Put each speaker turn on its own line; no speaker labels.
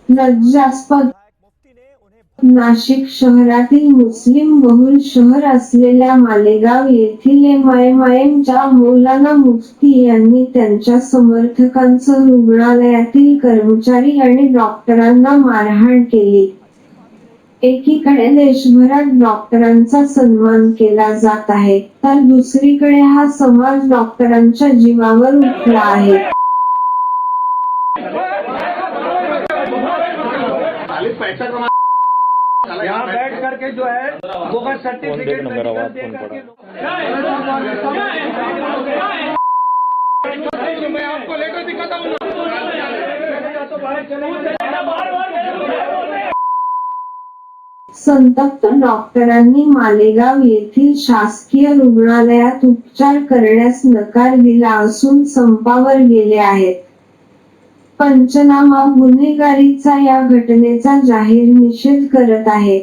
लज्जास्पद. नाशिक शहरातील मुस्लिम बहुल शहर असलेल्या मालेगाव येथील एमआयएमच्या मौलाना मुफ्ती यांनी त्यांच्या समर्थकांसह रुग्णालयातील कर्मचारी आणि डॉक्टरांना मारहाण केली. एकीकडे देशभरात डॉक्टरांचा सन्मान केला जात आहे, तर दुसरीकडे हा समाज डॉक्टरांच्या जीवावर उठला आहे.
यहाँ बैठ करके जो है वो बस सर्टिफिकेट मैं आपको लेकर दिखाता हूँ।
संतप्त डॉक्टरांनी मालेगाव येथील शासकीय रुग्णालयात उपचार करण्यास नकार दिला असून संपावर गेले आहेत. पंचनामा गुन्हेगारीचा या घटनेचा जाहीर निषेध करत आहे.